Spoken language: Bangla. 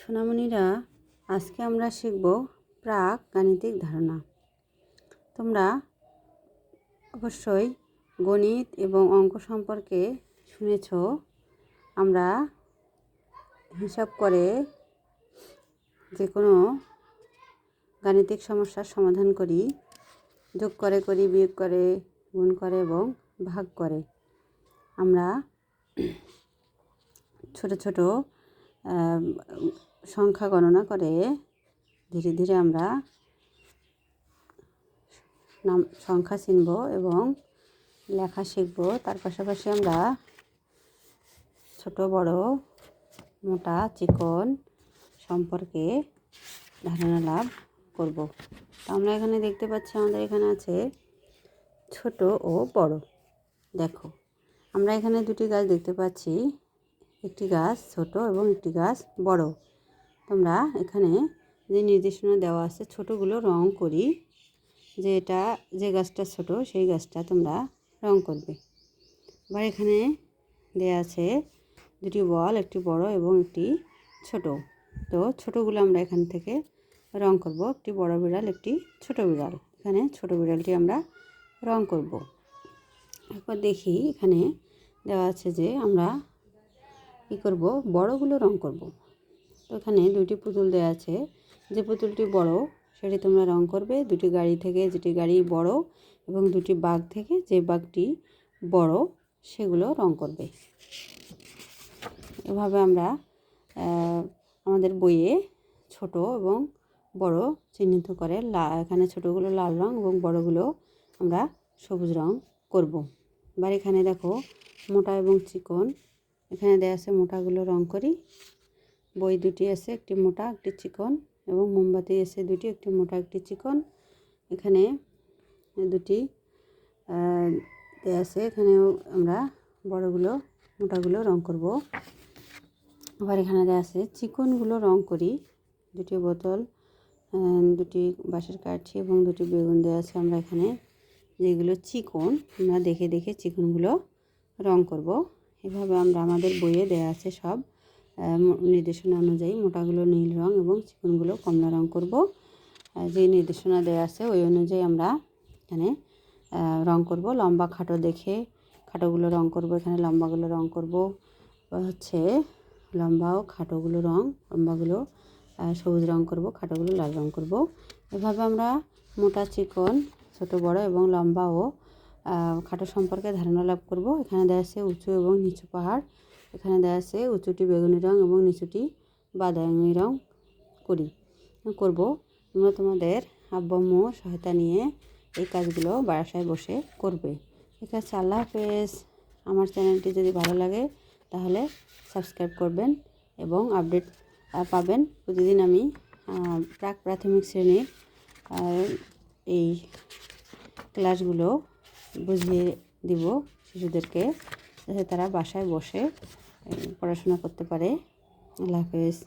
সোনামণিরা, আজকে আমরা শিখব প্রাক গাণিতিক ধারণা। তোমরা অবশ্যই গণিত এবং অঙ্ক সম্পর্কে শুনেছ। আমরা হিসাব করে যে কোনো গাণিতিক সমস্যার সমাধান করি, যোগ করে করি, বিয়োগ করে, গুণ করে এবং ভাগ করে। আমরা ছোট ছোট সংখ্যা গণনা করে ধীরে ধীরে আমরা সংখ্যা চিনব এবং লেখা শিখব। তার পাশাপাশি আমরা ছোট বড়, মোটা চিকন সম্পর্কে ধারণা লাভ করব। তো আমরা এখানে দেখতে পাচ্ছি, আমাদের এখানে আছে ছোট ও বড়। দেখো, আমরা এখানে দুটি গাছ দেখতে পাচ্ছি, একটি গাছ ছোট এবং একটি গাছ বড়। তোমরা এখানে যে নির্দেশনা দেওয়া আছে, ছোটোগুলো রং করি, যে এটা যে গাছটা ছোট সেই গাছটা তোমরা রং করবে। আবার এখানে দেওয়া আছে দুটি বল, একটি বড় এবং একটি ছোট। তো ছোটোগুলো আমরা এখান থেকে রং করব। একটি বড় বিড়াল, একটি ছোট বিড়াল। এখানে ছোট বিড়ালটি আমরা রং করব। এরপর দেখি এখানে দেওয়া আছে যে আমরা কী করব, বড়গুলো রং করব। তো এখানে দুটি পুতুল দেওয়া আছে, যে পুতুলটি বড় সেটি তোমরা রং করবে। দুটি গাড়ি থেকে যেটি গাড়ি বড় এবং দুটি বাঘ থেকে যে বাঘটি বড় সেগুলো রং করবে। এভাবে আমরা আমাদের বইয়ে ছোট এবং বড় চিহ্নিত করে এখানে ছোটোগুলো লাল রং এবং বড়গুলো আমরা সবুজ রং করব। এবার এখানে দেখো মোটা এবং চিকন, এখানে দেওয়া আছে মোটাগুলো রং করি। বই দুটি আছে, একটি মোটা একটি চিকন, এবং মোমবাতি আছে দুটি, একটি মোটা একটি চিকন। এখানে দুটি দেওয়া আছে, এখানেও আমরা বড়গুলো মোটাগুলো রং করব। আবার এখানে দেওয়া আছে চিকনগুলো রং করি। দুটি বোতল, দুটি বাঁশের কাঠি এবং দুটি বেগুন দেওয়া আছে। আমরা এখানে যেগুলো চিকন আমরা দেখে দেখে চিকনগুলো রং করব। এভাবে আমরা আমাদের বইয়ে দেওয়া আছে সব নির্দেশনা অনুযায়ী মোটাগুলো নীল রং এবং চিকনগুলো কমলা রং করব। যে নির্দেশনা দেওয়া আছে ওই অনুযায়ী আমরা এখানে রং করব। লম্বা খাটো দেখে খাটোগুলো রং করব, এখানে লম্বাগুলো রং করব হচ্ছে লম্বা ও খাটোগুলো লম্বাগুলো সবুজ রং করব, খাটোগুলো লাল রং করব। এভাবে আমরা মোটা চিকন, ছোট বড় এবং লম্বা ও খাটো সম্পর্কে ধারণা লাভ করব। এখানে দেওয়া আছে উঁচু এবং নিচু পাহাড়। এখানে দেওয়া আছে উঁচুটি বেগুনি রং এবং নিচুটি বাদামি রং করব। তোমরা তোমাদের আব্বু আম্মুর সহায়তা নিয়ে এই কাজগুলো বাসায় বসে করবে। ঠিক আছে, আল্লাহ হাফেজ। আমার চ্যানেলটি যদি ভালো লাগে তাহলে সাবস্ক্রাইব করবেন এবং আপডেট পাবেন। প্রতিদিন আমি প্রাক প্রাথমিক শ্রেণীর এই ক্লাসগুলো বুঝিয়ে দিব শিশুদেরকে, যাতে তারা বাসায় বসে পড়াশোনা করতে পারে। আল্লাহ হাফেজ।